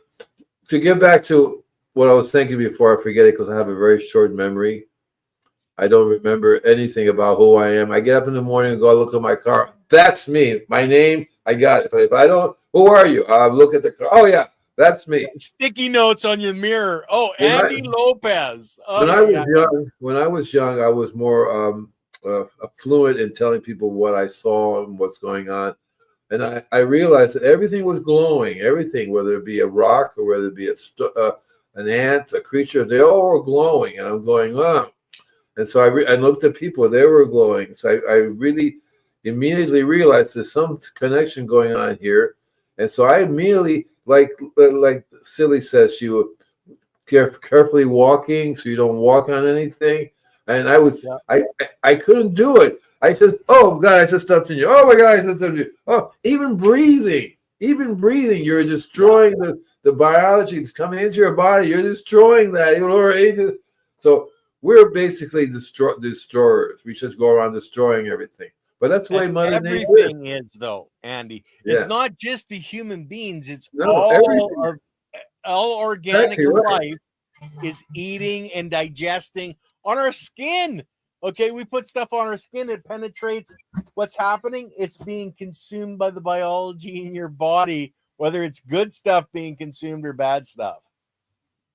to get back to what I was thinking before I forget it, because I have a very short memory. I don't remember anything about who I am. I get up in the morning and go look at my car. That's me. My name, I got it. But if I don't, who are you? I look at the car. Oh yeah, that's me. Sticky notes on your mirror. Oh, When I Andy Lopez. when I Okay, was yeah. young, I was more fluent in telling people what I saw and what's going on. And I realized that everything was glowing. Everything, whether it be a rock or whether it be an ant, a creature, they all were glowing. And I'm going, oh. And so I looked at people; they were glowing. So I really immediately realized there's some connection going on here. And so I immediately, like Silly says, she would carefully walking so you don't walk on anything. And Yeah. I couldn't do it. I just, oh God, I just stepped in you. Oh my God, I just stepped in you. Oh, even breathing, you're destroying the biology that's coming into your body. You're destroying that. So we're basically destroyers. We just go around destroying everything. But that's the way And Mother Nature is. everything is, though, Andy. It's Yeah. not just the human beings. It's No, everything. all organic Exactly right. life is eating and digesting on our skin. Okay, we put stuff on our skin, it penetrates what's happening. It's being consumed by the biology in your body, whether it's good stuff being consumed or bad stuff.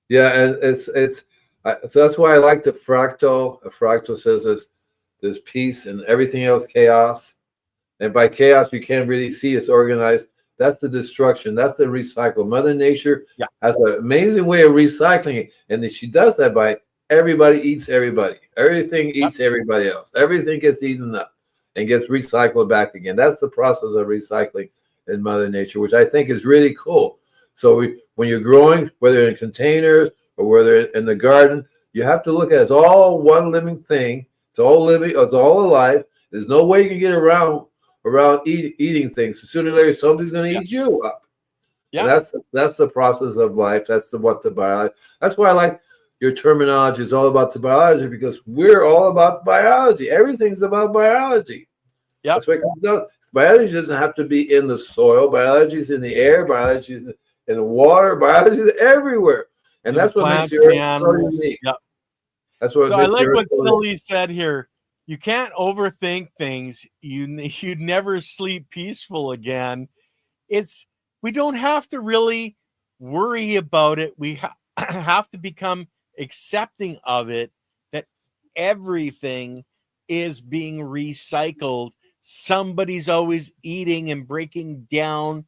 Yeah, and so that's why I like the fractal. A fractal says there's peace and everything else chaos. And by chaos, you can't really see it's organized. That's the destruction. That's the recycle. Mother Nature Yeah. has an amazing way of recycling it. And she does that by everybody eats everybody. Everything eats everybody else. Everything gets eaten up and gets recycled back again. That's the process of recycling in Mother Nature, which I think is really cool. So when you're growing, whether in containers or whether in the garden, you have to look at it as all one living thing. It's all living. It's all alive. There's no way you can get around eating things. Sooner or later, somebody's going to eat you up. Yeah. And that's the process of life. That's what the biology. That's why I like your terminology. It's all about the biology, because we're all about biology. Everything's about biology. Yeah. That's what it comes down. Biology doesn't have to be in the soil. Biology is in the air. Biology is in the water. Biology is everywhere. And that's what makes the Earth so unique. Yep. That's what So I makes the like Earth what so unique. Silly said here. you can't overthink things. You'd never sleep peaceful again. We don't have to really worry about it. We have to become accepting of it, that everything is being recycled. Somebody's always eating and breaking down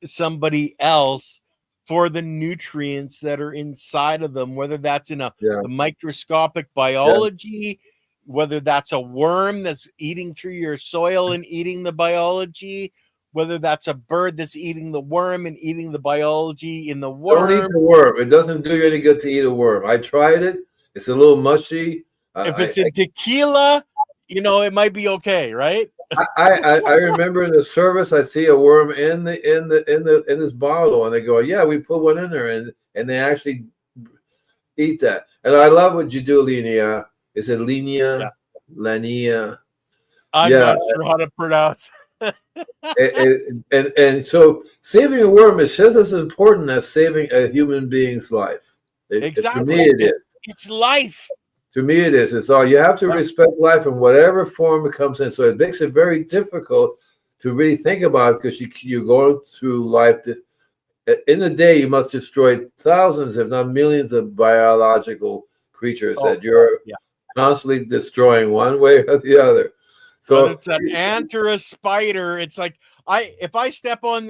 somebody else for the nutrients that are inside of them, whether that's in the microscopic biology, whether that's a worm that's eating through your soil and eating the biology, whether that's a bird that's eating the worm and eating the biology in the worm. Don't eat the worm. It doesn't do you any good to eat a worm. I tried it. It's a little mushy. If it's in tequila, it might be okay, right? I remember in the service I see a worm in this bottle, and they go, "Yeah, we put one in there," and they actually eat that. And I love what you do, Linnea. Is it Linnea? Yeah. Linnea. I'm not sure how to pronounce. And so saving a worm is just as important as saving a human being's life. Exactly. To me, it is. It's life. To me, it is. It's all you have to respect life in whatever form it comes in. So it makes it very difficult to really think about it, because you're going through life. In a day, you must destroy thousands, if not millions, of biological creatures that you're constantly destroying one way or the other. So it's an ant or a spider. It's like if I step on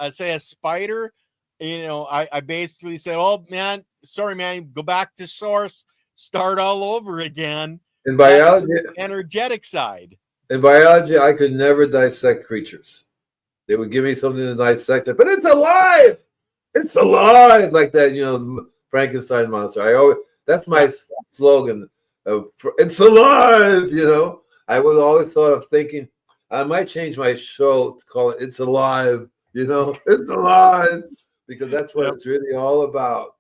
say a spider, I basically say, "Oh man, sorry man, go back to source, start all over again." In biology, energetic side. In biology, I could never dissect creatures. They would give me something to dissect it, but it's alive. It's alive, like that, Frankenstein monster. That's my slogan. It's alive. I was always thought of thinking I might change my show to call it "It's Alive." It's alive, because that's what it's really all about.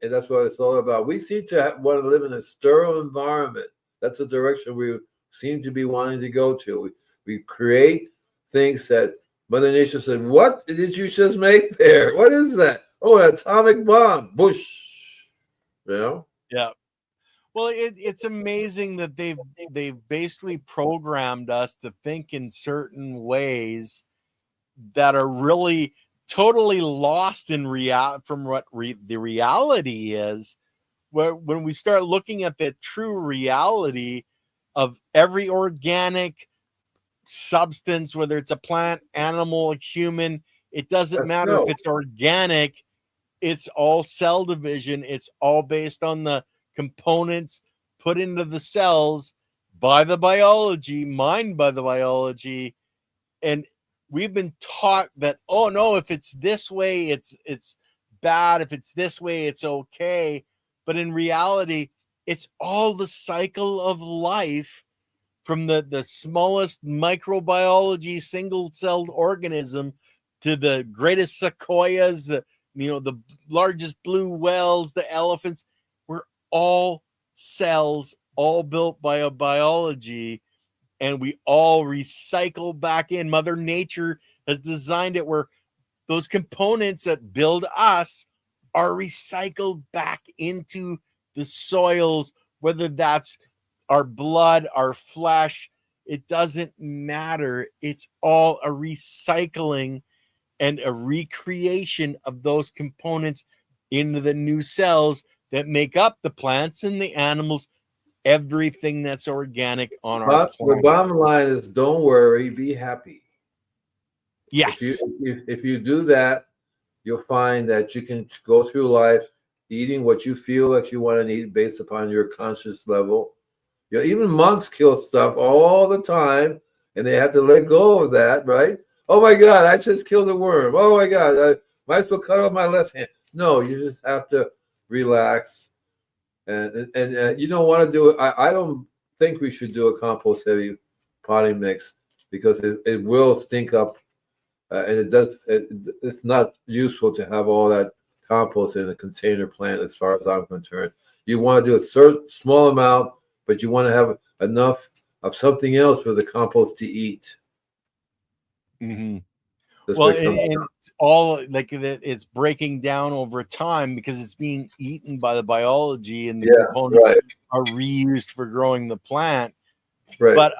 And that's what it's all about. We seem to want to live in a sterile environment. That's the direction we seem to be wanting to go to. We create things that Mother Nature said, "What did you just make there? What is that? Oh, an atomic bomb." Bush. Yeah. Well, it's amazing that they've basically programmed us to think in certain ways that are really totally lost in from what the reality is. When we start looking at the true reality of every organic substance, whether it's a plant, animal, human, it doesn't matter if it's organic. It's all cell division. It's all based on the components put into the cells by the biology, mined by the biology. And we've been taught that, oh no, if it's this way, it's bad. If it's this way, it's okay. But in reality, it's all the cycle of life, from the smallest microbiology, single-celled organism, to the greatest sequoias, the largest blue whales, the elephants. We're all cells, all built by a biology, and we all recycle back in. Mother Nature has designed it where those components that build us are recycled back into the soils, whether that's our blood, our flesh, it doesn't matter. It's all a recycling and a recreation of those components into the new cells that make up the plants and the animals, everything that's organic on our planet. The bottom line is, don't worry, be happy. Yes. If you do that, you'll find that you can go through life eating what you feel like you want to eat based upon your conscious level. Even monks kill stuff all the time, and they have to let go of that, right? Oh my God, I just killed a worm. Oh my God, I might as well cut off my left hand. No, you just have to relax. And you don't want to do it. I don't think we should do a compost heavy potting mix, because it will stink up, and it's not useful to have all that compost in a container plant, as far as I'm concerned. You want to do a certain small amount, but you want to have enough of something else for the compost to eat. Mm-hmm. Well, and it's all like that. It's breaking down over time because it's being eaten by the biology, and the components are reused for growing the plant. Right. But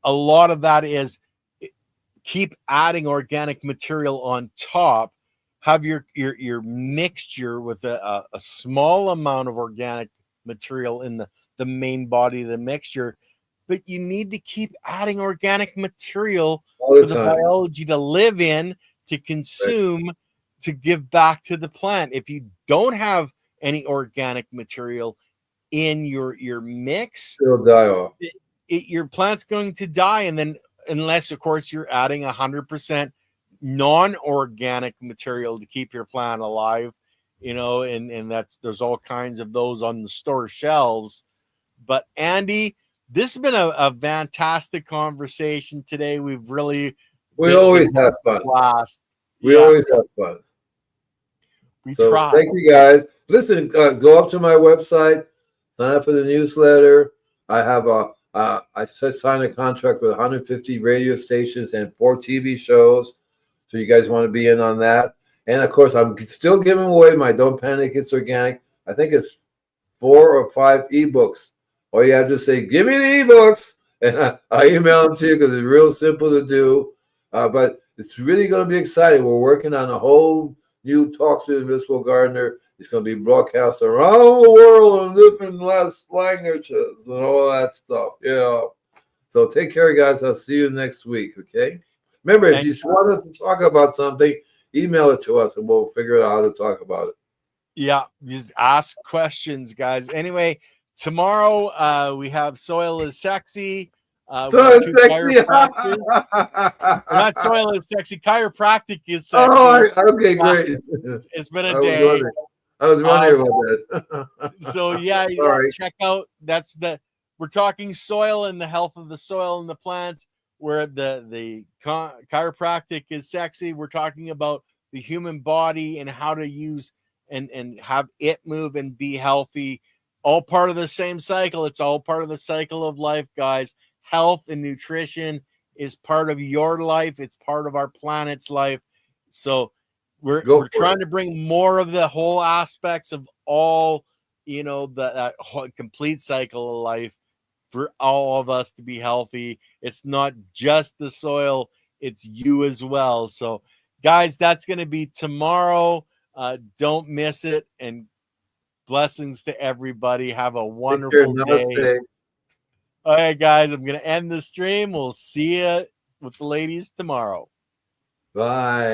a lot of that is keep adding organic material on top. Have your mixture with a small amount of organic material in the main body of the mixture, but you need to keep adding organic material All for the the time. biology to live in, to consume, to give back to the plant. If you don't have any organic material in your mix, It'll die off. your plant's going to die. And then, unless of course you're adding 100% non-organic material to keep your plant alive, and that's, there's all kinds of those on the store shelves. But Andy, this has been a fantastic conversation today. We've really We always have fun. blast. We always have fun. We So try. thank you guys. Listen, go up to my website, sign up for the newsletter. I have I signed a contract with 150 radio stations and 4 TV shows. So you guys want to be in on that. And of course, I'm still giving away my Don't Panic, It's Organic. I think it's 4 or 5 ebooks. All you have to say, give me the ebooks, and I email them to you because it's real simple to do. But it's really going to be exciting. We're working on a whole new Talks with Invisible Gardener. It's going to be broadcast around the world in different languages and all that stuff. Yeah. So take care, guys. I'll see you next week. Okay. Remember, if you want us to talk about something, email it to us and we'll figure out how to talk about it. Yeah. Just ask questions, guys. Anyway, tomorrow we have Soil is Sexy. So it's sexy. Not Soil is Sexy. Chiropractic is sexy. Oh, okay, great. It's been a day. I was wondering about that. So yeah, check out. We're talking soil and the health of the soil and the plants. Where the chiropractic is sexy. We're talking about the human body and how to use and have it move and be healthy. All part of the same cycle. It's all part of the cycle of life, guys. Health and nutrition is part of your life. It's part of our planet's life. So we're trying to bring more of the whole aspects of all, that whole complete cycle of life for all of us to be healthy. It's not just the soil, it's you as well. So guys, that's going to be tomorrow. Don't miss it. And blessings to everybody. Have a wonderful day. All right, guys, I'm going to end the stream. We'll see you with the ladies tomorrow. Bye.